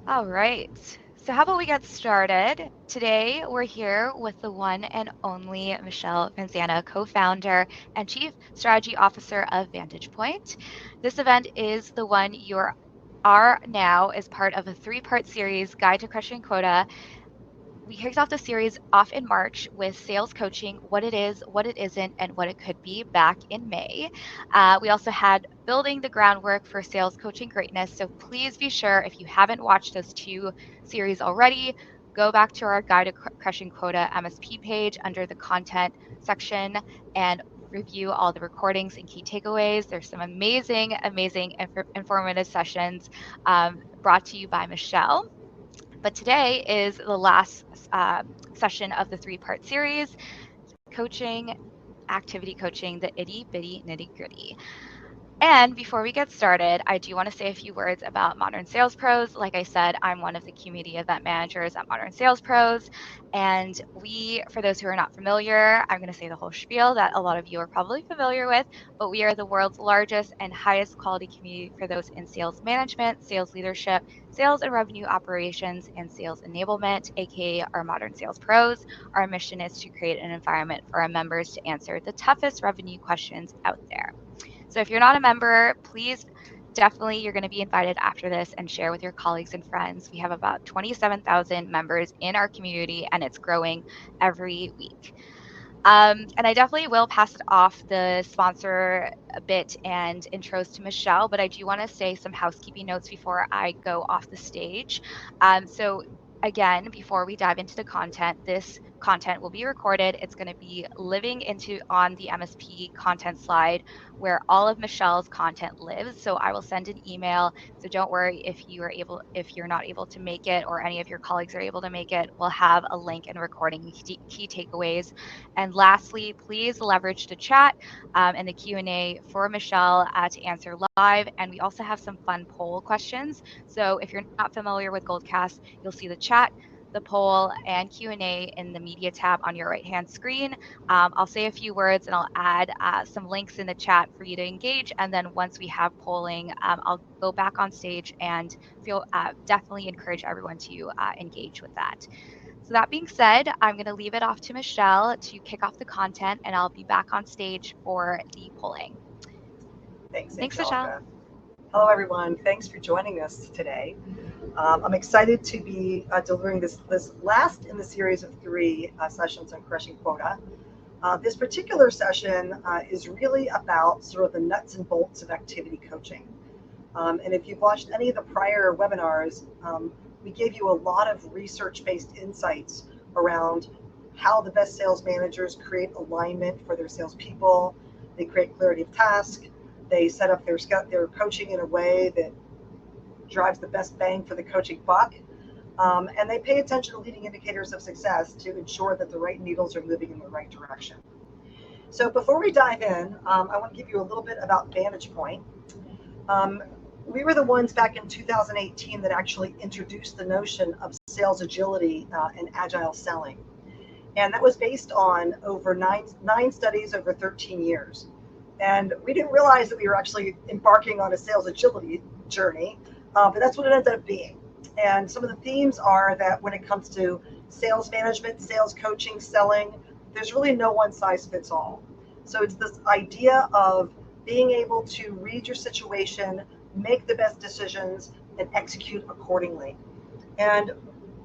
All right. So, how about we get started? Today, we're here with the one and only Michelle Vazzana, co founder and chief strategy officer of VantagePoint. This event is the one are now as part of a three-part series, Guide to Crushing Quota. We kicked off the series off in March with sales coaching, what it is, what it isn't, and what it could be back in May. We also had building the groundwork for sales coaching greatness. So please be sure, if you haven't watched those two series already, go back to our Guide to Crushing Quota MSP page under the content section and review all the recordings and key takeaways. There's some amazing, informative sessions brought to you by Michelle. But today is the last session of the three-part series, coaching, activity coaching, the itty bitty nitty gritty. And before we get started, I do want to say a few words about Modern Sales Pros. Like I said, I'm one of the community event managers at Modern Sales Pros. And for those who are not familiar, I'm going to say the whole spiel that a lot of you are probably familiar with, but we are the world's largest and highest quality community for those in sales management, sales leadership, sales and revenue operations, and sales enablement, aka our Modern Sales Pros. Our mission is to create an environment for our members to answer the toughest revenue questions out there. So if you're not a member, please definitely you're going to be invited after this and share with your colleagues and friends. We have about 27,000 members in our community and it's growing every week. And I definitely will pass it off the sponsor a bit and intros to Michelle, but I do want to say some housekeeping notes before I go off the stage. So again, before we dive into the content, this content will be recorded. It's going to be living into on the MSP content slide where all of Michelle's content lives. So I will send an email. So don't worry if you're not able to make it or any of your colleagues are able to make it. We'll have a link and recording key takeaways. And lastly, please leverage the chat and the Q&A for Michelle to answer live. And we also have some fun poll questions. So if you're not familiar with Goldcast, you'll see the chat, the poll, and Q&A in the media tab on your right-hand screen. I'll say a few words and I'll add some links in the chat for you to engage. And then once we have polling, I'll go back on stage and definitely encourage everyone to engage with that. So that being said, I'm going to leave it off to Michelle to kick off the content, and I'll be back on stage for the polling. Thanks, Thanks, Michelle. Angelica. Hello, everyone. Thanks for joining us today. I'm excited to be delivering this last in the series of three sessions on crushing quota. This particular session is really about sort of the nuts and bolts of activity coaching. And if you've watched any of the prior webinars, we gave you a lot of research-based insights around how the best sales managers create alignment for their salespeople. They create clarity of task. They set up their coaching in a way that drives the best bang for the coaching buck. And they pay attention to leading indicators of success to ensure that the right needles are moving in the right direction. So before we dive in, I want to give you a little bit about VantagePoint. We were the ones back in 2018 that actually introduced the notion of sales agility and agile selling. And that was based on over nine studies over 13 years. And we didn't realize that we were actually embarking on a sales agility journey, but that's what it ended up being. And some of the themes are that when it comes to sales management, sales coaching, selling, there's really no one size fits all. So it's this idea of being able to read your situation, make the best decisions, and execute accordingly. And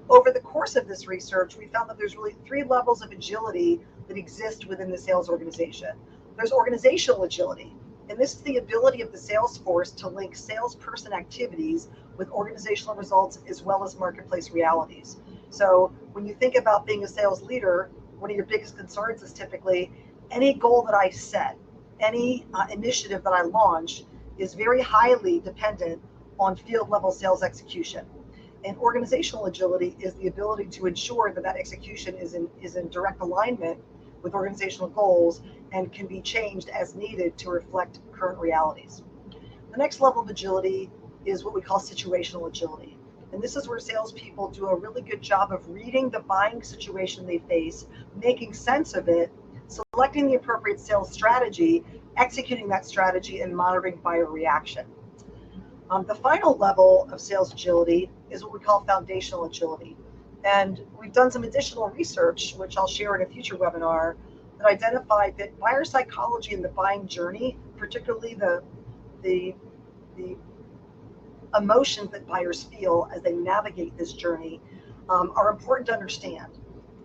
over the course of this research, we found that there's really three levels of agility that exist within the sales organization. There's organizational agility, and this is the ability of the sales force to link salesperson activities with organizational results as well as marketplace realities. So when you think about being a sales leader, one of your biggest concerns is typically any goal that I set, any initiative that I launch is very highly dependent on field level sales execution. And organizational agility is the ability to ensure that that execution is in direct alignment with organizational goals and can be changed as needed to reflect current realities. The next level of agility is what we call situational agility. And this is where salespeople do a really good job of reading the buying situation they face, making sense of it, selecting the appropriate sales strategy, executing that strategy, and monitoring buyer reaction. The final level of sales agility is what we call foundational agility. And we've done some additional research, which I'll share in a future webinar, that identified that buyer psychology and the buying journey, particularly the emotions that buyers feel as they navigate this journey, are important to understand.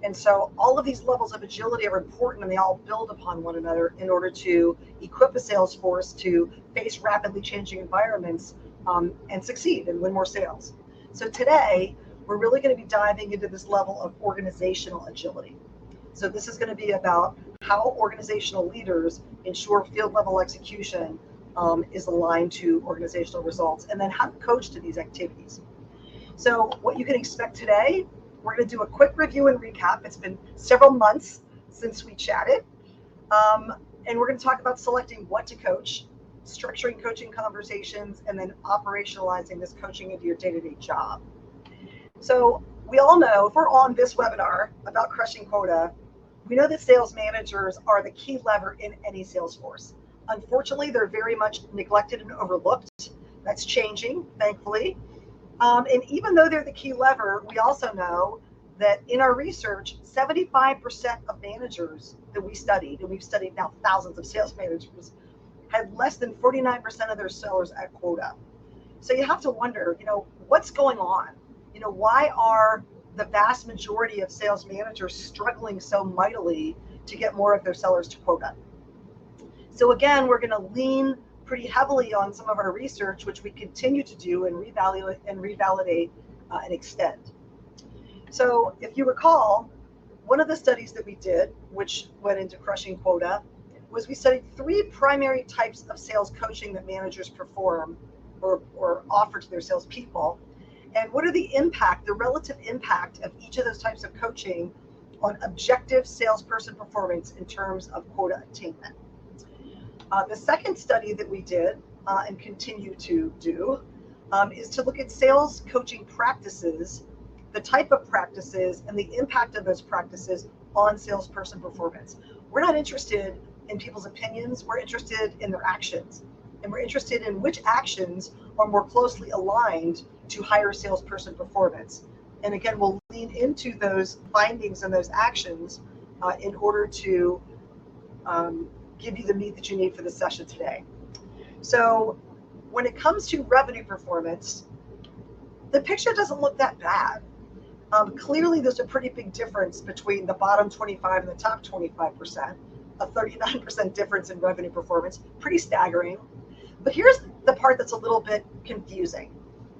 And so all of these levels of agility are important, and they all build upon one another in order to equip a sales force to face rapidly changing environments and succeed and win more sales. So today, we're really going to be diving into this level of organizational agility. So this is going to be about how organizational leaders ensure field level execution is aligned to organizational results, and then how to coach to these activities. So what you can expect today, we're going to do a quick review and recap. It's been several months since we chatted. And we're going to talk about selecting what to coach, structuring coaching conversations, and then operationalizing this coaching into your day-to-day job. So we all know, if we're on this webinar about crushing quota, we know that sales managers are the key lever in any sales force. Unfortunately, they're very much neglected and overlooked. That's changing, thankfully. And even though they're the key lever, we also know that in our research, 75% of managers that we studied, and we've studied now thousands of sales managers, had less than 49% of their sellers at quota. So you have to wonder, what's going on? Why are the vast majority of sales managers struggling so mightily to get more of their sellers to quota? So again, we're going to lean pretty heavily on some of our research, which we continue to do and revalidate and extend. So if you recall, one of the studies that we did, which went into crushing quota, was we studied 3 primary types of sales coaching that managers perform or offer to their salespeople. And what are the relative impact of each of those types of coaching on objective salesperson performance in terms of quota attainment? The second study that we did and continue to do is to look at sales coaching practices, the type of practices, and the impact of those practices on salesperson performance. We're not interested in people's opinions. We're interested in their actions. And we're interested in which actions are more closely aligned to higher salesperson performance. And again, we'll lean into those findings and those actions in order to give you the meat that you need for the session today. So when it comes to revenue performance, the picture doesn't look that bad. Clearly, there's a pretty big difference between the bottom 25 and the top 25%, a 39% difference in revenue performance, pretty staggering. But here's the part that's a little bit confusing.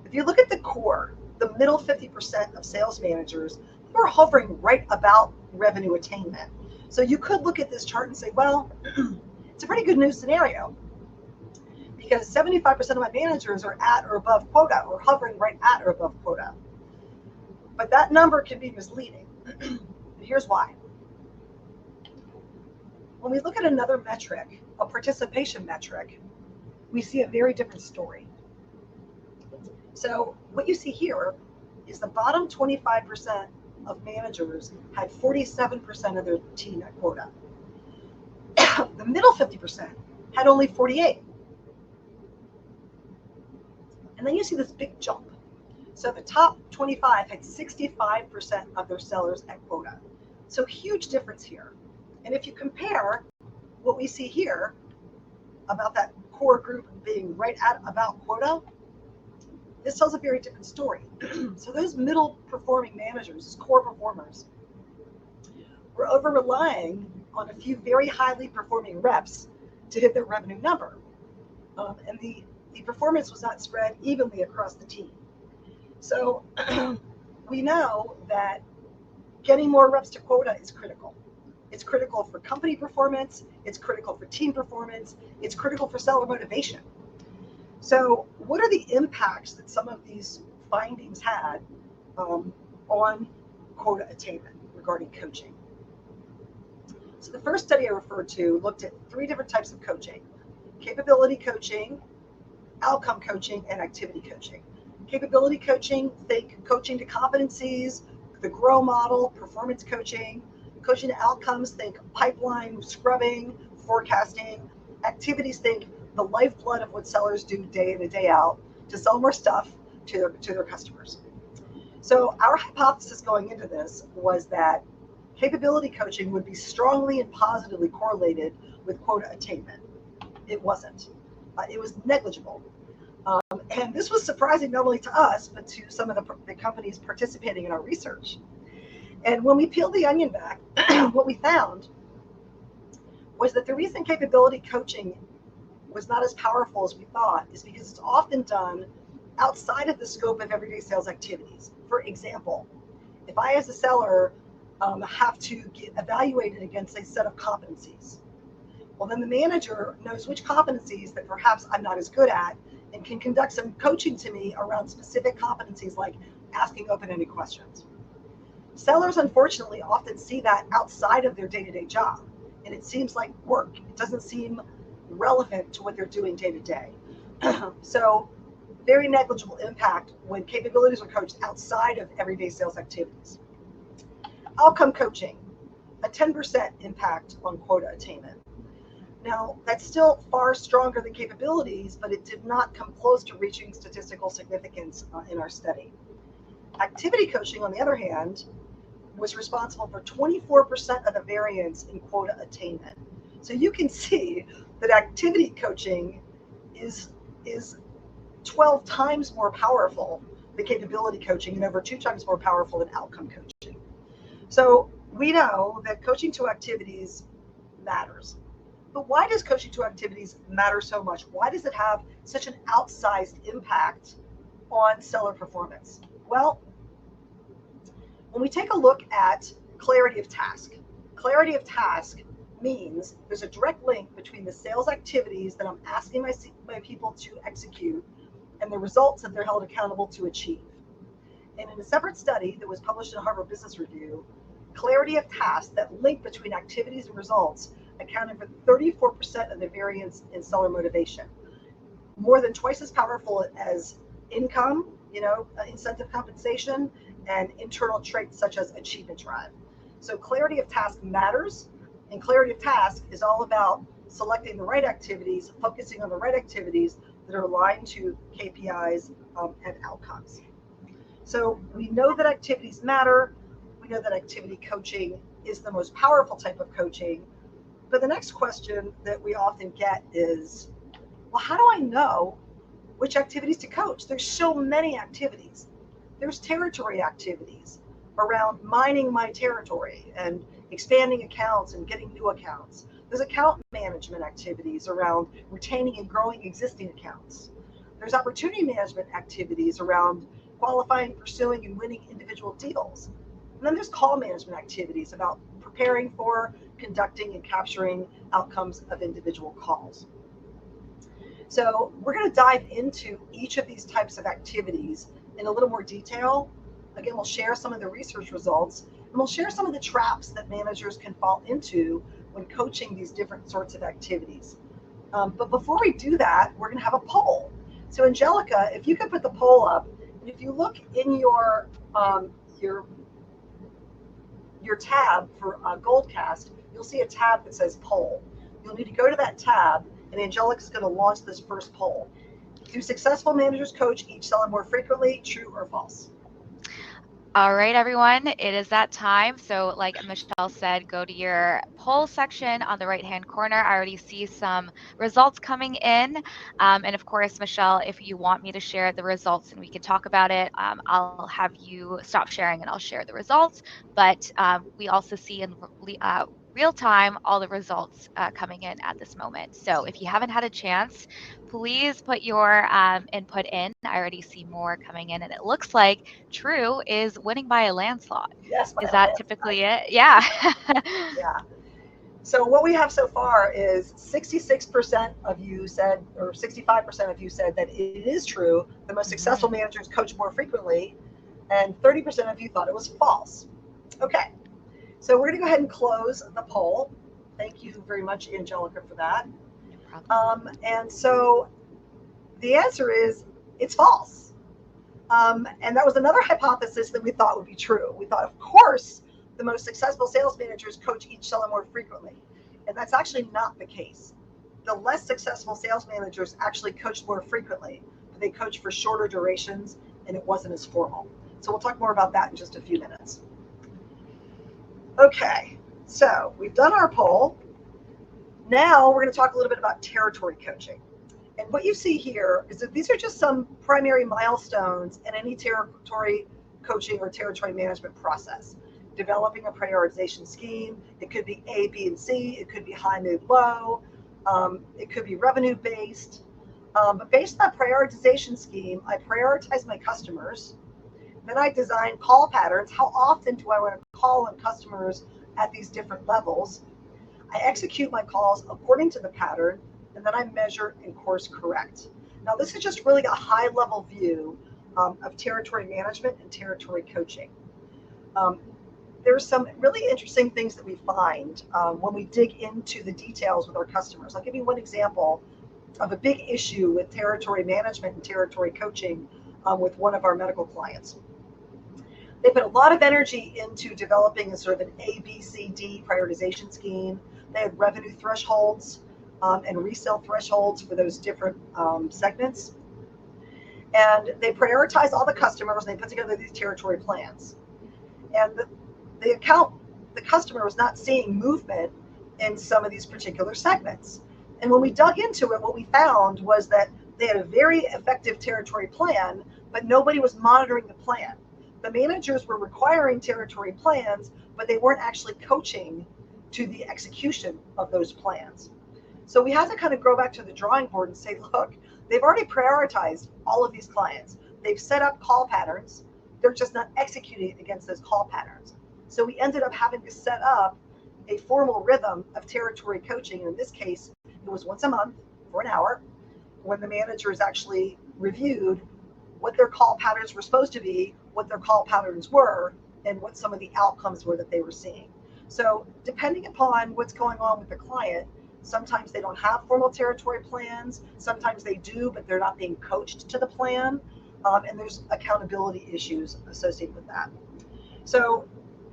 If you look at the core, the middle 50% of sales managers, they're hovering right about revenue attainment. So you could look at this chart and say, well, it's a pretty good news scenario because 75% of my managers are at or above quota or hovering right at or above quota. But that number can be misleading. Here's why. When we look at another metric, a participation metric, we see a very different story. So what you see here is the bottom 25% of managers had 47% of their team at quota. The middle 50% had only 48. And then you see this big jump. So the top 25 had 65% of their sellers at quota. So huge difference here. And if you compare what we see here about that core group being right at about quota, this tells a very different story. So those middle performing managers, core performers, were over relying on a few very highly performing reps to hit their revenue number. And the performance was not spread evenly across the team. So we know that getting more reps to quota is critical. It's critical for company performance. It's critical for team performance. It's critical for seller motivation. So what are the impacts that some of these findings had on quota attainment regarding coaching? So the first study I referred to looked at 3 different types of coaching: capability coaching, outcome coaching, and activity coaching. Capability coaching, think coaching to competencies, the GROW model, performance coaching. Coaching to outcomes, think pipeline, scrubbing, forecasting. Activities, think the lifeblood of what sellers do day in and day out. to sell more stuff to their customers. So our hypothesis going into this was that capability coaching would be strongly and positively correlated with quota attainment. It wasn't. It was negligible. And this was surprising not only to us, but to some of the companies participating in our research. And when we peeled the onion back, what we found was that the reason capability coaching was not as powerful as we thought is because it's often done outside of the scope of everyday sales activities. For example, if I as a seller have to get evaluated against a set of competencies, well, then the manager knows which competencies that perhaps I'm not as good at and can conduct some coaching to me around specific competencies like asking open-ended questions. Sellers, unfortunately, often see that outside of their day-to-day job, and it seems like work. It doesn't seem relevant to what they're doing day to day. So very negligible impact when capabilities are coached outside of everyday sales activities. Outcome coaching, a 10% impact on quota attainment. Now, that's still far stronger than capabilities, but it did not come close to reaching statistical significance in our study. Activity coaching, on the other hand, was responsible for 24% of the variance in quota attainment. So you can see that activity coaching is 12 times more powerful than capability coaching and over 2 times more powerful than outcome coaching. So we know that coaching to activities matters. But why does coaching to activities matter so much? Why does it have such an outsized impact on seller performance? Well, when we take a look at clarity of task means there's a direct link between the sales activities that I'm asking my people to execute and the results that they're held accountable to achieve. And in a separate study that was published in Harvard Business Review, clarity of task, that link between activities and results, accounted for 34% of the variance in seller motivation. More than twice as powerful as income, incentive compensation, and internal traits such as achievement drive. So clarity of task matters, and clarity of task is all about selecting the right activities, focusing on the right activities that are aligned to KPIs and outcomes. So we know that activities matter. We know that activity coaching is the most powerful type of coaching. But the next question that we often get is, well, how do I know which activities to coach? There's so many activities. There's territory activities around mining my territory and expanding accounts and getting new accounts. There's account management activities around retaining and growing existing accounts. There's opportunity management activities around qualifying, pursuing, and winning individual deals. And then there's call management activities about preparing for, conducting, and capturing outcomes of individual calls. So we're going to dive into each of these types of activities in a little more detail. Again, we'll share some of the research results, and we'll share some of the traps that managers can fall into when coaching these different sorts of activities. But before we do that, we're going to have a poll. So Angelica, if you could put the poll up, and if you look in your tab for Goldcast, you'll see a tab that says poll. You'll need to go to that tab, and Angelica's going to launch this first poll. Do successful managers coach each seller more frequently, true or false? All right, everyone, it is that time. So like Michelle said, go to your poll section on the right-hand corner. I already see some results coming in. And of course, Michelle, if you want me to share the results and we can talk about it, I'll have you stop sharing and I'll share the results. But we also see in real time all the results coming in at this moment. So if you haven't had a chance, please put your input in. I already see more coming in, and it looks like true is winning by a landslide. Yes. Is that typically it? Yeah. Yeah. So what we have so far is 66% of you said, or 65% of you said that it is true. The most successful managers coach more frequently, and 30% of you thought it was false. Okay. So we're going to go ahead and close the poll. Thank you very much, Angelica, for that. No problem. And so the answer is it's false. And that was another hypothesis that we thought would be true. We thought, of course, the most successful sales managers coach each seller more frequently. And that's actually not the case. The less successful sales managers actually coach more frequently. But they coach for shorter durations and it wasn't as formal. So we'll talk more about that in just a few minutes. Okay, so we've done our poll. Now we're going to talk a little bit about territory coaching. And what you see here is that these are just some primary milestones in any territory coaching or territory management process. Developing a prioritization scheme. It could be A, B, and C. It could be high, mid, low. It could be revenue based. But based on that prioritization scheme, I prioritize my customers. Then I design call patterns. How often do I want to call on customers at these different levels? I execute my calls according to the pattern, and then I measure and course correct. Now, this is just really a high level view of territory management and territory coaching. There's some really interesting things that we find when we dig into the details with our customers. I'll give you one example of a big issue with territory management and territory coaching with one of our medical clients. They put a lot of energy into developing a sort of an A, B, C, D prioritization scheme. They had revenue thresholds and resale thresholds for those different segments. And they prioritized all the customers and they put together these territory plans. And the customer was not seeing movement in some of these particular segments. And when we dug into it, what we found was that they had a very effective territory plan, but nobody was monitoring the plan. The managers were requiring territory plans, but they weren't actually coaching to the execution of those plans. So we had to kind of go back to the drawing board and say, look, they've already prioritized all of these clients. They've set up call patterns. They're just not executing against those call patterns. So we ended up having to set up a formal rhythm of territory coaching. And in this case, it was once a month for an hour when the managers actually reviewed what their call patterns were supposed to be, what their call patterns were, and what some of the outcomes were that they were seeing. So depending upon what's going on with the client, sometimes they don't have formal territory plans. Sometimes they do, but they're not being coached to the plan. And there's accountability issues associated with that. So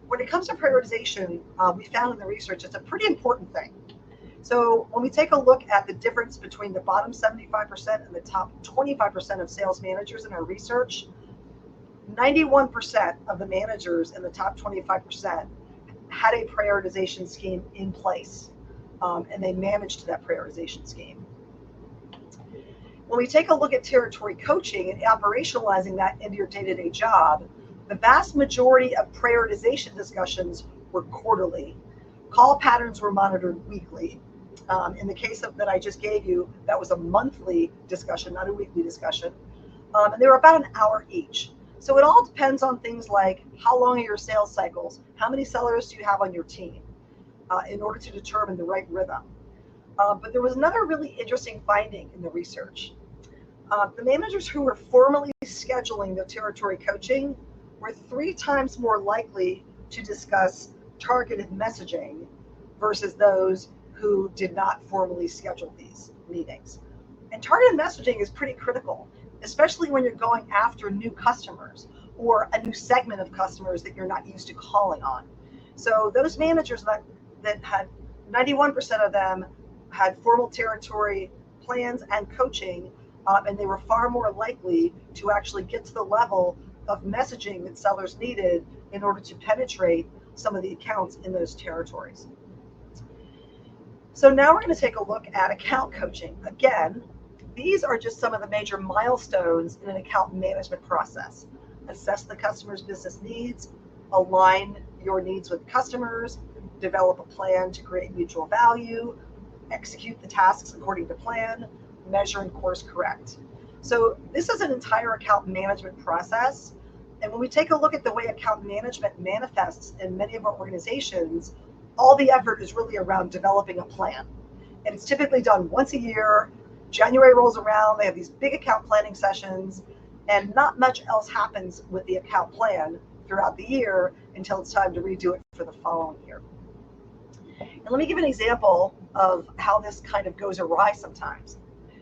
when it comes to prioritization, we found in the research it's a pretty important thing. So when we take a look at the difference between the bottom 75% and the top 25% of sales managers in our research, 91% of the managers in the top 25% had a prioritization scheme in place, and they managed that prioritization scheme. When we take a look at territory coaching and operationalizing that into your day-to-day job, the vast majority of prioritization discussions were quarterly. Call patterns were monitored weekly. In the case that I just gave you, that was a monthly discussion, not a weekly discussion. And they were about an hour each. So it all depends on things like how long are your sales cycles? How many sellers do you have on your team in order to determine the right rhythm? But there was another really interesting finding in the research. The managers who were formally scheduling their territory coaching were 3 times more likely to discuss targeted messaging versus those who did not formally schedule these meetings. And targeted messaging is pretty critical, especially when you're going after new customers or a new segment of customers that you're not used to calling on. So those managers that had 91% of them had formal territory plans and coaching, and they were far more likely to actually get to the level of messaging that sellers needed in order to penetrate some of the accounts in those territories. So now we're going to take a look at account coaching. Again, these are just some of the major milestones in an account management process. Assess the customer's business needs, align your needs with customers, develop a plan to create mutual value, execute the tasks according to plan, measure and course correct. So this is an entire account management process. And when we take a look at the way account management manifests in many of our organizations, all the effort is really around developing a plan. And it's typically done once a year. January rolls around, they have these big account planning sessions, and not much else happens with the account plan throughout the year until it's time to redo it for the following year. And let me give an example of how this kind of goes awry sometimes.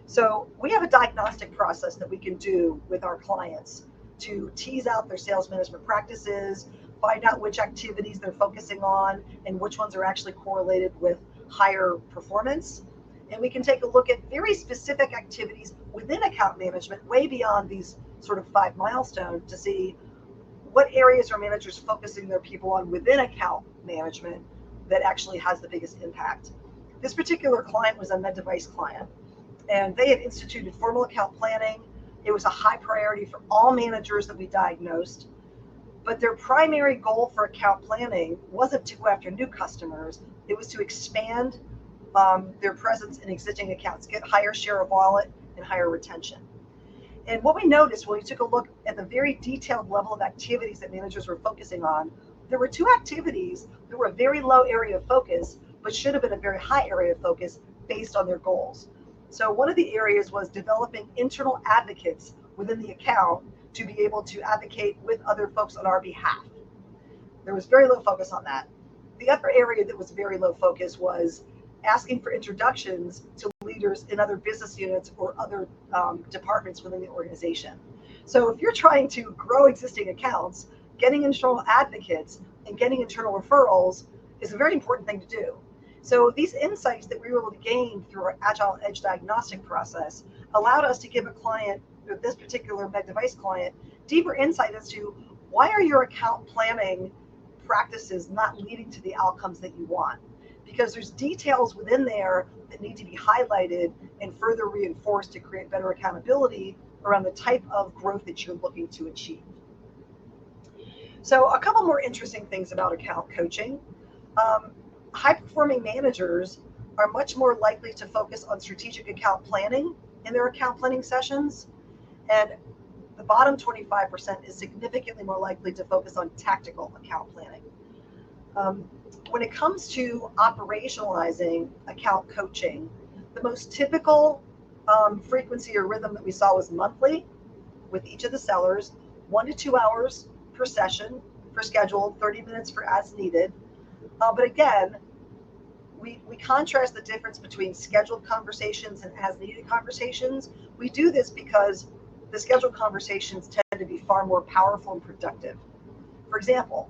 So we have a diagnostic process that we can do with our clients to tease out their sales management practices, find out which activities they're focusing on and which ones are actually correlated with higher performance. And we can take a look at very specific activities within account management, way beyond these sort of 5 milestones, to see what areas are managers focusing their people on within account management that actually has the biggest impact. This particular client was a med device client, and they had instituted formal account planning. It was a high priority for all managers that we diagnosed, but their primary goal for account planning wasn't to go after new customers. It was to expand their presence in existing accounts, get higher share of wallet and higher retention. And what we noticed when we took a look at the very detailed level of activities that managers were focusing on, there were 2 activities that were a very low area of focus, but should have been a very high area of focus based on their goals. So one of the areas was developing internal advocates within the account to be able to advocate with other folks on our behalf. There was very low focus on that. The other area that was very low focus was asking for introductions to leaders in other business units or other departments within the organization. So if you're trying to grow existing accounts, getting internal advocates and getting internal referrals is a very important thing to do. So these insights that we were able to gain through our Agile Edge diagnostic process allowed us to give a client, this particular med device client, deeper insight as to why are your account planning practices not leading to the outcomes that you want? Because there's details within there that need to be highlighted and further reinforced to create better accountability around the type of growth that you're looking to achieve. So a couple more interesting things about account coaching. High-performing managers are much more likely to focus on strategic account planning in their account planning sessions, and the bottom 25% is significantly more likely to focus on tactical account planning. When it comes to operationalizing account coaching, the most typical frequency or rhythm that we saw was monthly with each of the sellers, 1 to 2 hours per session for scheduled, 30 minutes for as needed. But again, we contrast the difference between scheduled conversations and as needed conversations. We do this because the scheduled conversations tend to be far more powerful and productive. For example,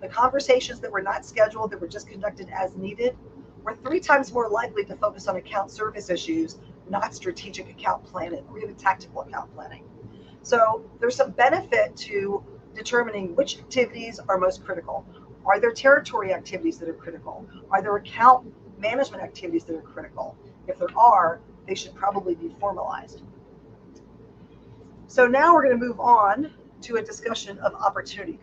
the conversations that were not scheduled, that were just conducted as needed, were 3 times more likely to focus on account service issues, not strategic account planning or even tactical account planning. So there's some benefit to determining which activities are most critical. Are there territory activities that are critical? Are there account management activities that are critical? If there are, they should probably be formalized. So now we're going to move on to a discussion of opportunity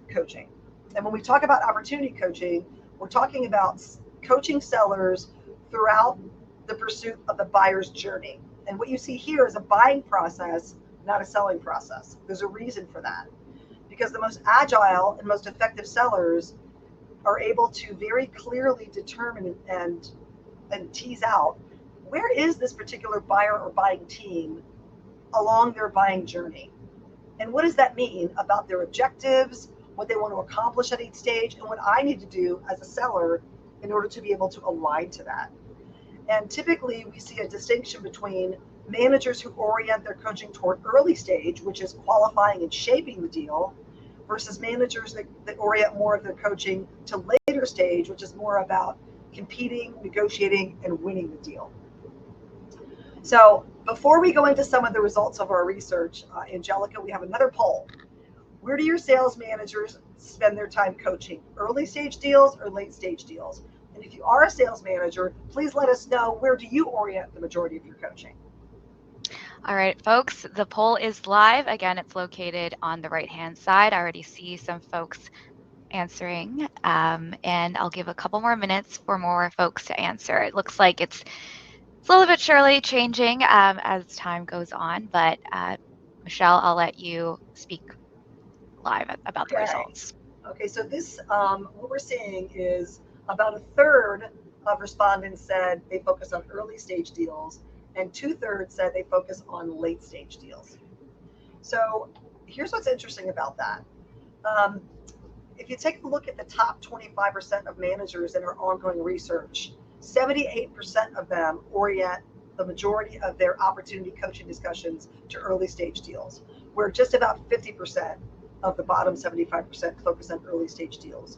coaching. And when we talk about opportunity coaching, we're talking about coaching sellers throughout the pursuit of the buyer's journey. And what you see here is a buying process, not a selling process. There's a reason for that. Because the most agile and most effective sellers are able to very clearly determine and tease out where is this particular buyer or buying team along their buying journey. And what does that mean about their objectives, what they want to accomplish at each stage, and what I need to do as a seller in order to be able to align to that. And typically we see a distinction between managers who orient their coaching toward early stage, which is qualifying and shaping the deal, versus managers that orient more of their coaching to later stage, which is more about competing, negotiating, and winning the deal. So before we go into some of the results of our research, Angelica, we have another poll. Where do your sales managers spend their time coaching? Early stage deals or late stage deals? And if you are a sales manager, please let us know, where do you orient the majority of your coaching? All right, folks, the poll is live. Again, it's located on the right-hand side. I already see some folks answering, and I'll give a couple more minutes for more folks to answer. It looks like it's slowly but surely changing as time goes on, but Michelle, I'll let you speak live about the results. Okay, so this, what we're seeing is about 1/3 of respondents said they focus on early stage deals, and 2/3 said they focus on late stage deals. So here's what's interesting about that. If you take a look at the top 25% of managers in our ongoing research, 78% of them orient the majority of their opportunity coaching discussions to early stage deals, where just about 50% of the bottom 75% focus on early stage deals.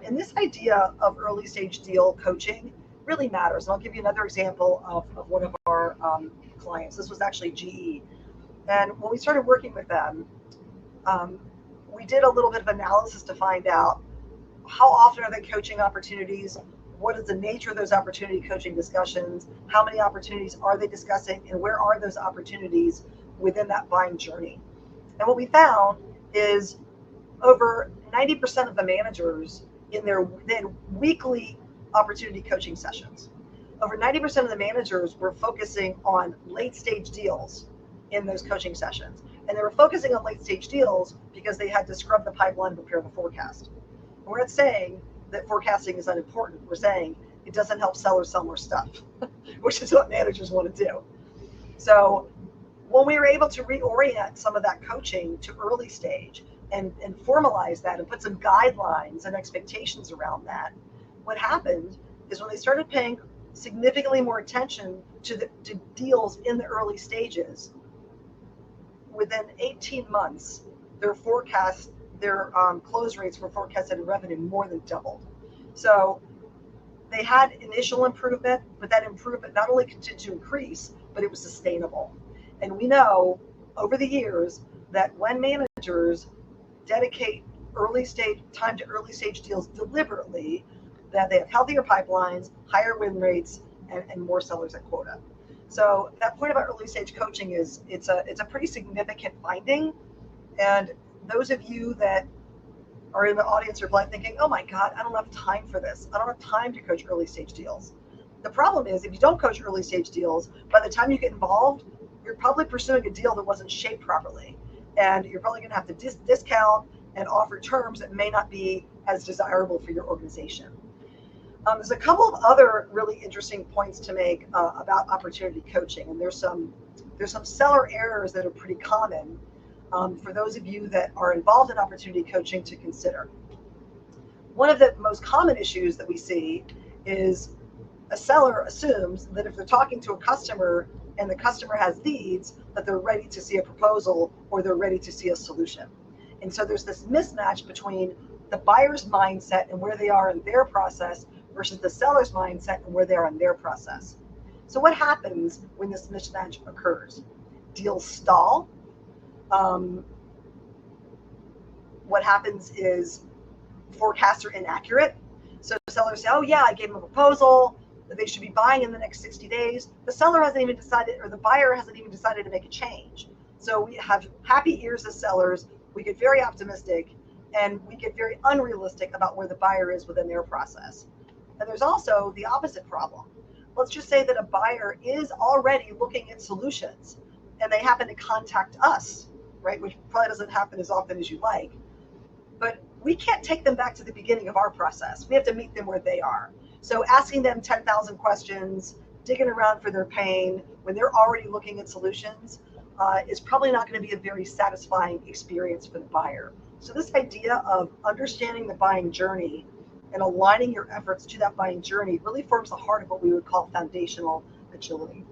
And this idea of early stage deal coaching really matters. And I'll give you another example of one of our clients. This was actually GE. And when we started working with them, we did a little bit of analysis to find out how often are they coaching opportunities, what is the nature of those opportunity coaching discussions, how many opportunities are they discussing, and where are those opportunities within that buying journey. And what we found is over 90% of the managers in their weekly opportunity coaching sessions, over 90% of the managers were focusing on late stage deals in those coaching sessions. And they were focusing on late stage deals because they had to scrub the pipeline, prepare the forecast. And we're not saying that forecasting is unimportant. We're saying it doesn't help sellers sell more stuff, which is what managers want to do. So when we were able to reorient some of that coaching to early stage and formalize that and put some guidelines and expectations around that, what happened is when they started paying significantly more attention to deals in the early stages, within 18 months, their close rates for forecasted revenue more than doubled. So they had initial improvement, but that improvement not only continued to increase, but it was sustainable. And we know over the years that when managers dedicate time to early stage deals deliberately, that they have healthier pipelines, higher win rates, and more sellers at quota. So that point about early stage coaching it's a pretty significant finding. And those of you that are in the audience are probably thinking, oh my God, I don't have time for this. I don't have time to coach early stage deals. The problem is if you don't coach early stage deals, by the time you get involved, you're probably pursuing a deal that wasn't shaped properly. And you're probably going to have to discount and offer terms that may not be as desirable for your organization. There's a couple of other really interesting points to make about opportunity coaching, and there's some seller errors that are pretty common for those of you that are involved in opportunity coaching to consider. One of the most common issues that we see is a seller assumes that if they're talking to a customer and the customer has needs, that they're ready to see a proposal or they're ready to see a solution. And so there's this mismatch between the buyer's mindset and where they are in their process versus the seller's mindset and where they are in their process. So what happens when this mismatch occurs? Deals stall. What happens is forecasts are inaccurate. So sellers say, oh yeah, I gave them a proposal that they should be buying in the next 60 days. The seller hasn't even decided, or the buyer hasn't even decided to make a change. So we have happy ears as sellers. We get very optimistic and we get very unrealistic about where the buyer is within their process. And there's also the opposite problem. Let's just say that a buyer is already looking at solutions and they happen to contact us, right? Which probably doesn't happen as often as you like. But we can't take them back to the beginning of our process. We have to meet them where they are. So asking them 10,000 questions, digging around for their pain when they're already looking at solutions is probably not going to be a very satisfying experience for the buyer. So this idea of understanding the buying journey and aligning your efforts to that buying journey really forms the heart of what we would call foundational agility.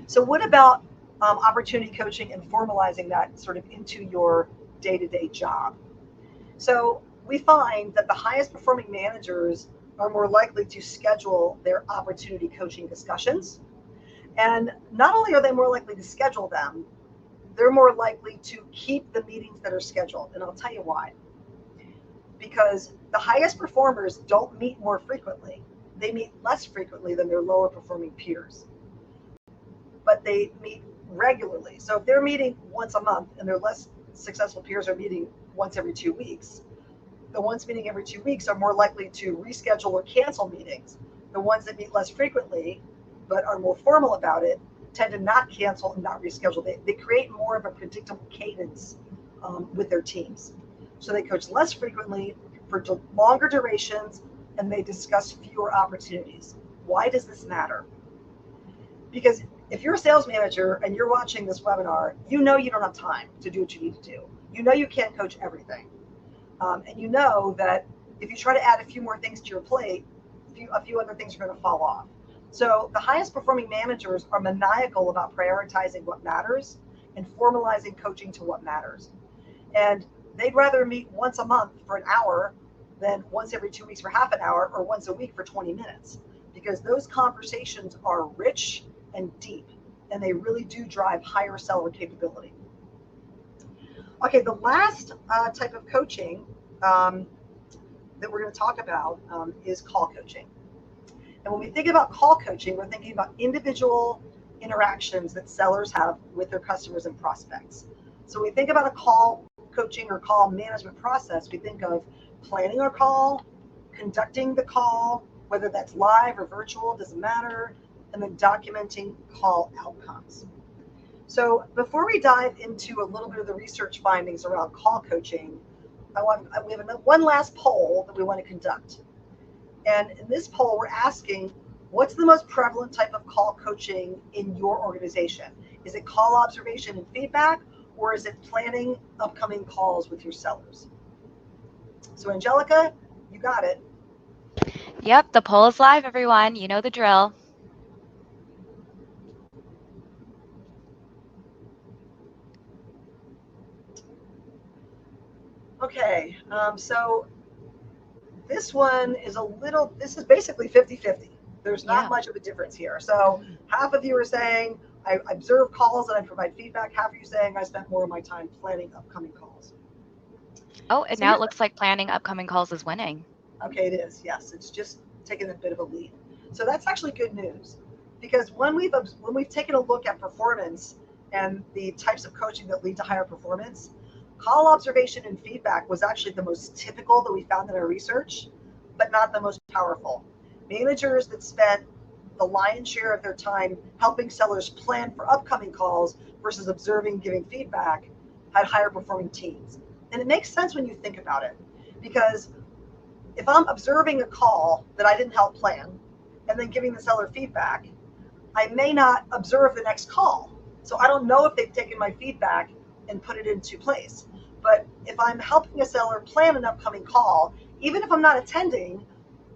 So what about opportunity coaching and formalizing that sort of into your day-to-day job? So we find that the highest performing managers are more likely to schedule their opportunity coaching discussions. And not only are they more likely to schedule them, they're more likely to keep the meetings that are scheduled. And I'll tell you why. Because the highest performers don't meet more frequently. They meet less frequently than their lower performing peers. But they meet regularly. So if they're meeting once a month and their less successful peers are meeting once every 2 weeks, the ones meeting every 2 weeks are more likely to reschedule or cancel meetings. The ones that meet less frequently but are more formal about it tend to not cancel and not reschedule. They create more of a predictable cadence with their teams. So they coach less frequently for longer durations and they discuss fewer opportunities. Why does this matter? Because if you're a sales manager and you're watching this webinar, you know you don't have time to do what you need to do. You know you can't coach everything. And you know that if you try to add a few more things to your plate, a few other things are going to fall off. So the highest performing managers are maniacal about prioritizing what matters and formalizing coaching to what matters. And they'd rather meet once a month for an hour than once every 2 weeks for half an hour or once a week for 20 minutes. Because those conversations are rich, and deep, and they really do drive higher seller capability. Okay, the last type of coaching that we're going to talk about is call coaching. And when we think about call coaching, we're thinking about individual interactions that sellers have with their customers and prospects. So when we think about a call coaching or call management process, we think of planning our call, conducting the call, whether that's live or virtual, doesn't matter, and then documenting call outcomes. So before we dive into a little bit of the research findings around call coaching, we have one last poll that we want to conduct. And in this poll, we're asking, what's the most prevalent type of call coaching in your organization? Is it call observation and feedback, or is it planning upcoming calls with your sellers? So Angelica, you got it. Yep, the poll is live, everyone. You know the drill. Okay, so this one is this is basically 50-50. There's not much of a difference here. So half of you are saying, I observe calls and I provide feedback. Half of you saying I spent more of my time planning upcoming calls. Oh, and now it looks like planning upcoming calls is winning. Okay, it is. Yes, it's just taken a bit of a lead. So that's actually good news, because when we've taken a look at performance and the types of coaching that lead to higher performance, call observation and feedback was actually the most typical that we found in our research, but not the most powerful. Managers that spent the lion's share of their time helping sellers plan for upcoming calls versus observing, giving feedback, had higher performing teams. And it makes sense when you think about it, because if I'm observing a call that I didn't help plan and then giving the seller feedback, I may not observe the next call. So I don't know if they've taken my feedback and put it into place. But if I'm helping a seller plan an upcoming call, even if I'm not attending,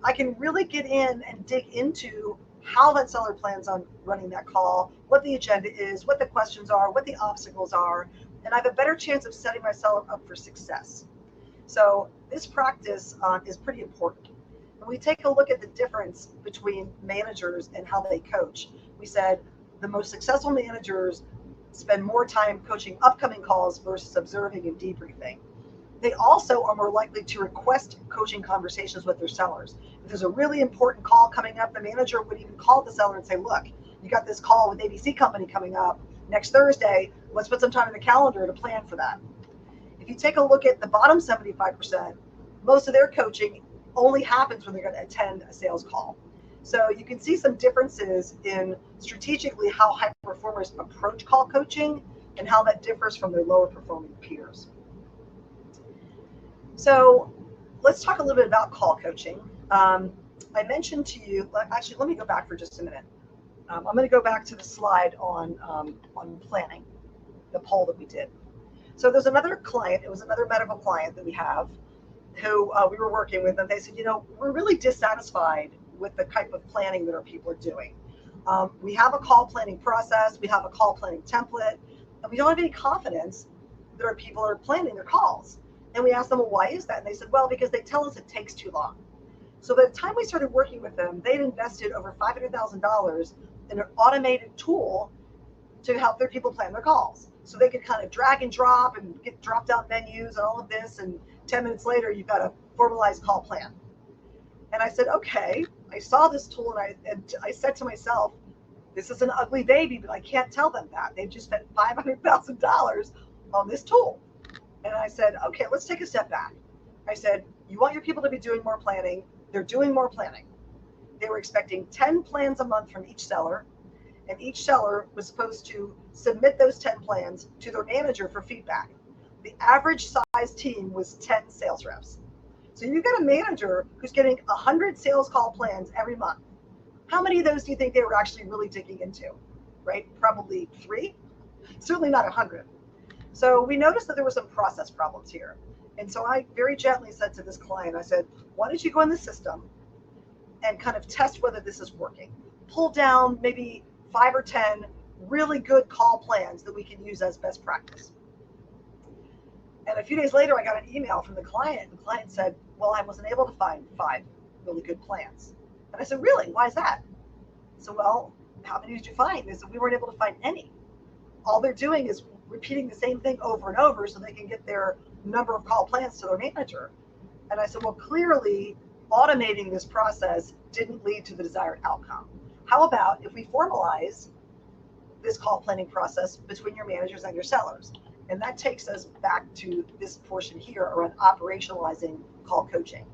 I can really get in and dig into how that seller plans on running that call, what the agenda is, what the questions are, what the obstacles are, and I have a better chance of setting my seller up for success. So this practice is pretty important. When we take a look at the difference between managers and how they coach, we said the most successful managers spend more time coaching upcoming calls versus observing and debriefing. They also are more likely to request coaching conversations with their sellers. If there's a really important call coming up, the manager would even call the seller and say, look, you got this call with ABC Company coming up next Thursday. Let's put some time in the calendar to plan for that. If you take a look at the bottom 75%, most of their coaching only happens when they're going to attend a sales call. So you can see some differences in strategically how high performers approach call coaching and how that differs from their lower performing peers. So let's talk a little bit about call coaching. I mentioned to you, actually, let me go back for just a minute. I'm going to go back to the slide on planning, the poll that we did. So there's another client, it was another medical client that we have, who we were working with, and they said, we're really dissatisfied with the type of planning that our people are doing. We have a call planning process, we have a call planning template, and we don't have any confidence that our people are planning their calls. And we asked them, well, why is that? And they said, well, because they tell us it takes too long. So by the time we started working with them, they'd invested over $500,000 in an automated tool to help their people plan their calls. So they could kind of drag and drop and get dropped out menus and all of this. And 10 minutes later, you've got a formalized call plan. And I said, okay, I saw this tool and I said to myself, this is an ugly baby, but I can't tell them that. They've just spent $500,000 on this tool. And I said, okay, let's take a step back. I said, you want your people to be doing more planning. They're doing more planning. They were expecting 10 plans a month from each seller, and each seller was supposed to submit those 10 plans to their manager for feedback. The average size team was 10 sales reps. So you've got a manager who's getting 100 sales call plans every month. How many of those do you think they were actually really digging into? Right? Probably 3, certainly not 100. So we noticed that there were some process problems here. And so I very gently said to this client, I said, why don't you go in the system and kind of test whether this is working? Pull down maybe 5 or 10 really good call plans that we can use as best practice. And a few days later, I got an email from the client. The client said, well, I wasn't able to find 5 really good plans. And I said, really? Why is that? So, well, how many did you find? They said, we weren't able to find any. All they're doing is repeating the same thing over and over so they can get their number of call plans to their manager. And I said, well, clearly automating this process didn't lead to the desired outcome. How about if we formalize this call planning process between your managers and your sellers? And that takes us back to this portion here around operationalizing call coaching.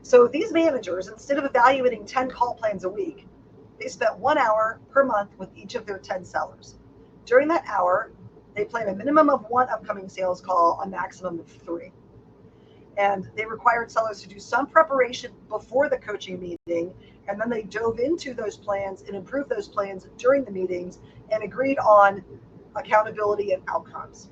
So these managers, instead of evaluating 10 call plans a week, they spent 1 hour per month with each of their 10 sellers. During that hour, they plan a minimum of 1 upcoming sales call, a maximum of 3. And they required sellers to do some preparation before the coaching meeting, and then they dove into those plans and improved those plans during the meetings and agreed on accountability and outcomes.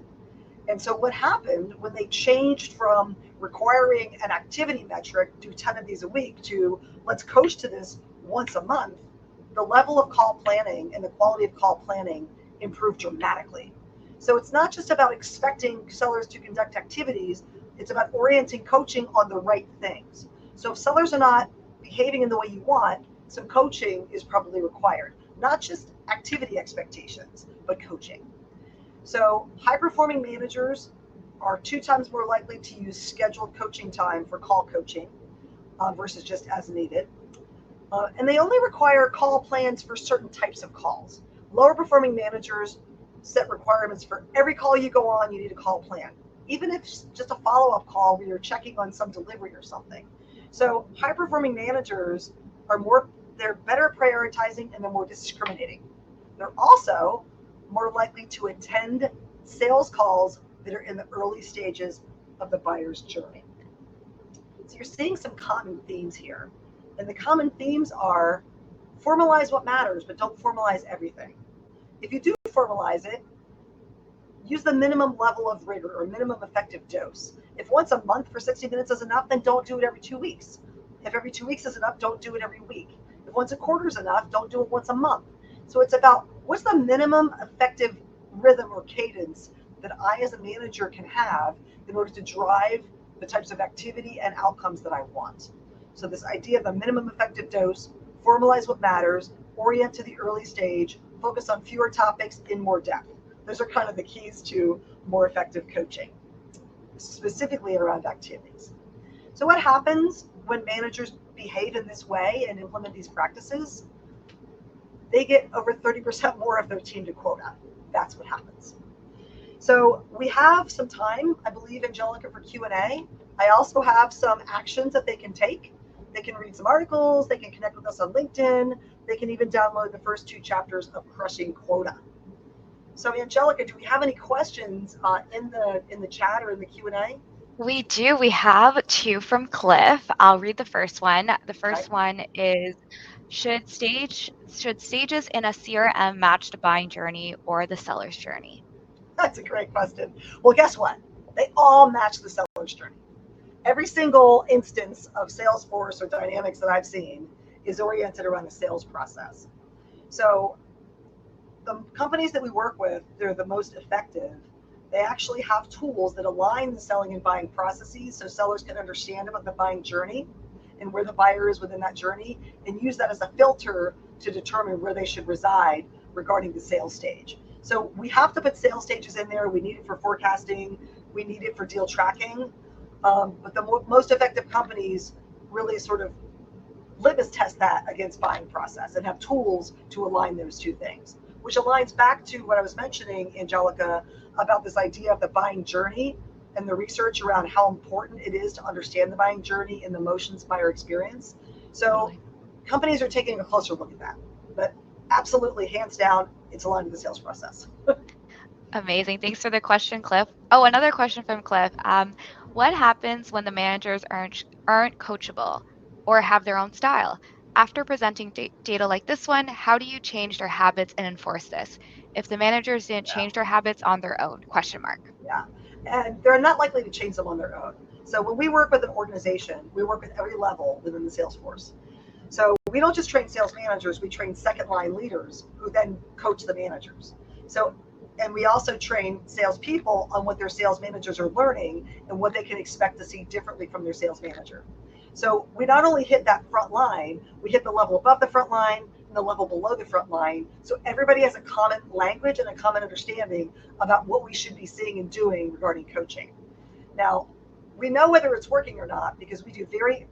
And so what happened when they changed from requiring an activity metric, do 10 of these a week, to let's coach to this once a month, the level of call planning and the quality of call planning improved dramatically. So it's not just about expecting sellers to conduct activities, it's about orienting coaching on the right things. So if sellers are not behaving in the way you want, some coaching is probably required. Not just activity expectations, but coaching. So high-performing managers are 2 times more likely to use scheduled coaching time for call coaching versus just as needed. And they only require call plans for certain types of calls. Lower-performing managers set requirements for every call you go on, you need a call plan, even if it's just a follow-up call where you're checking on some delivery or something. So high-performing managers they're better prioritizing and they're more discriminating. They're also more likely to attend sales calls that are in the early stages of the buyer's journey. So you're seeing some common themes here. And the common themes are formalize what matters, but don't formalize everything. If you do formalize it, use the minimum level of rigor or minimum effective dose. If once a month for 60 minutes is enough, then don't do it every 2 weeks. If every 2 weeks is enough, don't do it every week. If once a quarter is enough, don't do it once a month. So it's about what's the minimum effective rhythm or cadence that I as a manager can have in order to drive the types of activity and outcomes that I want. So this idea of a minimum effective dose, formalize what matters, orient to the early stage, focus on fewer topics in more depth. Those are kind of the keys to more effective coaching, specifically around activities. So what happens when managers behave in this way and implement these practices? They get over 30% more of their team to quota. That's what happens. So we have some time, I believe, Angelica, for Q&A. I also have some actions that they can take. They can read some articles, they can connect with us on LinkedIn, they can even download the first 2 chapters of Crushing Quota. So Angelica, do we have any questions in the chat or in the Q&A? We do. We have 2 from Cliff. I'll read the first one. The first one is, should stages in a CRM match the buying journey or the seller's journey? That's a great question. Well, guess what? They all match the seller's journey. Every single instance of Salesforce or Dynamics that I've seen is oriented around the sales process. So the companies that we work with, they're the most effective. They actually have tools that align the selling and buying processes so sellers can understand about the buying journey and where the buyer is within that journey, and use that as a filter to determine where they should reside regarding the sales stage. So we have to put sales stages in there. We need it for forecasting. We need it for deal tracking. But the most effective companies really sort of litmus test that against buying process and have tools to align those 2 things, which aligns back to what I was mentioning, Angelica, about this idea of the buying journey and the research around how important it is to understand the buying journey and the motions buyer experience. So companies are taking a closer look at that. But absolutely, hands down, it's aligned with the sales process. Amazing. Thanks for the question, Cliff. Oh, another question from Cliff. What happens when the managers aren't coachable or have their own style? After presenting data like this one, how do you change their habits and enforce this? If the managers didn't change their habits on their own? Question mark. Yeah, and they're not likely to change them on their own. So when we work with an organization, we work with every level within the sales force. So we don't just train sales managers, we train second line leaders who then coach the managers. So, and we also train salespeople on what their sales managers are learning and what they can expect to see differently from their sales manager. So we not only hit that front line, we hit the level above the front line, the level below the front line, so everybody has a common language and a common understanding about what we should be seeing and doing regarding coaching. Now, we know whether it's working or not because we do very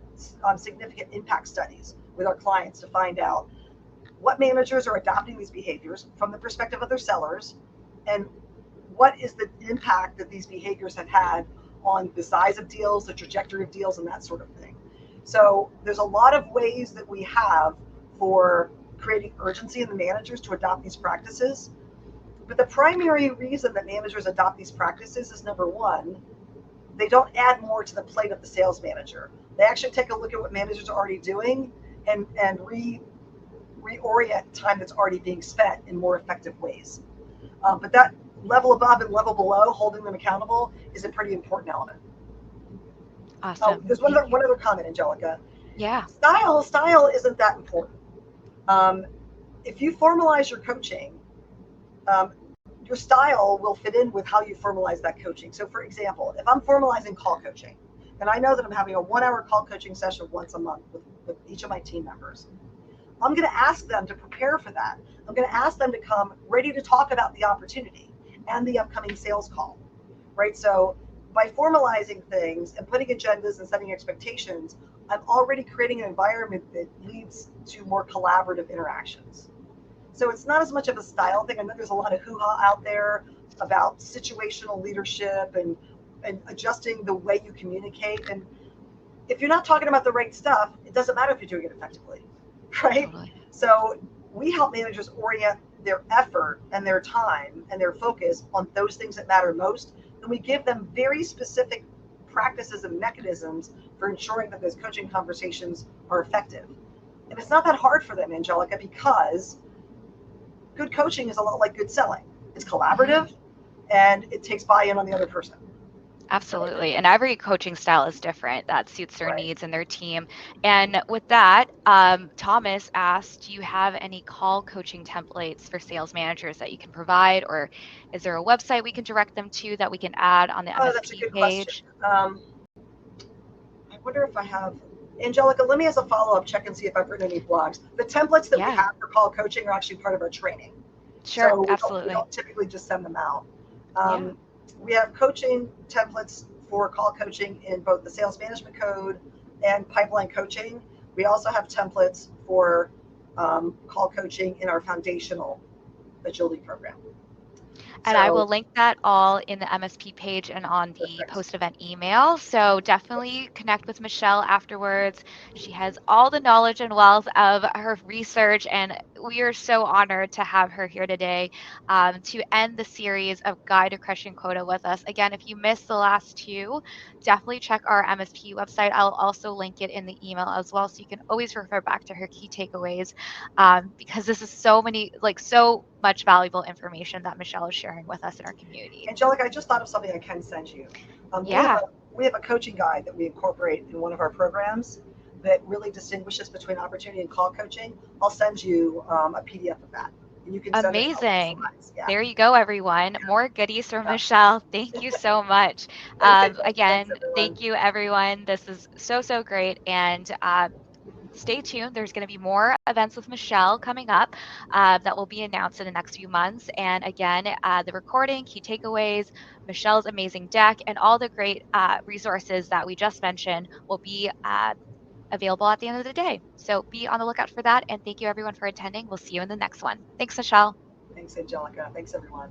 significant impact studies with our clients to find out what managers are adopting these behaviors from the perspective of their sellers, and what is the impact that these behaviors have had on the size of deals, the trajectory of deals, and that sort of thing. So there's a lot of ways that we have for creating urgency in the managers to adopt these practices. But the primary reason that managers adopt these practices is, number one, they don't add more to the plate of the sales manager. They actually take a look at what managers are already doing and reorient time that's already being spent in more effective ways. But that level above and level below, holding them accountable, is a pretty important element. Awesome. There's one other comment, Angelica. Yeah. Style isn't that important. If you formalize your coaching, your style will fit in with how you formalize that coaching. So, for example, if I'm formalizing call coaching, and I know that I'm having a 1-hour call coaching session once a month with each of my team members, I'm going to ask them to prepare for that. I'm going to ask them to come ready to talk about the opportunity and the upcoming sales call, right? So by formalizing things and putting agendas and setting expectations, I'm already creating an environment that leads to more collaborative interactions. So it's not as much of a style thing. I know there's a lot of hoo-ha out there about situational leadership and adjusting the way you communicate. And if you're not talking about the right stuff, it doesn't matter if you're doing it effectively, right? Totally. So we help managers orient their effort and their time and their focus on those things that matter most. And we give them very specific practices and mechanisms for ensuring that those coaching conversations are effective. And it's not that hard for them, Angelica, because good coaching is a lot like good selling. It's collaborative and it takes buy-in on the other person. Absolutely. And every coaching style is different that suits their Right. needs and their team. And with that, Thomas asked, do you have any call coaching templates for sales managers that you can provide? Or is there a website we can direct them to that we can add on the Oh, that's a MSP good question. page? I wonder if I have, Angelica, let me as a follow-up check and see if I've written any blogs. The templates that we Yeah, have for call coaching are actually part of our training. sure. So we Absolutely. don't typically just send them out. Yeah. We have coaching templates for call coaching in both the sales management code and pipeline coaching. We also have templates for call coaching in our foundational agility program. And I So will link that all in the MSP page and on the perfect. post-event email. So definitely connect with Michelle afterwards. She has all the knowledge and wealth of her research, and we are so honored to have her here today to end the series of Guide to Crushing Quota with us. Again, if you missed the last two, definitely check our MSP website. I'll also link it in the email as well, so you can always refer back to her key takeaways because this is so much valuable information that Michelle is sharing with us in our community. Angelica, I just thought of something I can send you. Yeah, We have a coaching guide that we incorporate in one of our programs that really distinguishes between opportunity and call coaching. I'll send you a PDF of that, and you can send it out with amazing. slides. Yeah, There you go, everyone. More goodies from Michelle. Thank you yeah. so much. Thanks, Angelica. Thanks, Again, everyone. thank you, everyone. This is so great. And stay tuned. There's going to be more events with Michelle coming up that will be announced in the next few months. And again, the recording, key takeaways, Michelle's amazing deck, and all the great resources that we just mentioned will be available at the end of the day. So be on the lookout for that. And thank you, everyone, for attending. We'll see you in the next one. Thanks, Michelle. Thanks, Angelica. Thanks, everyone.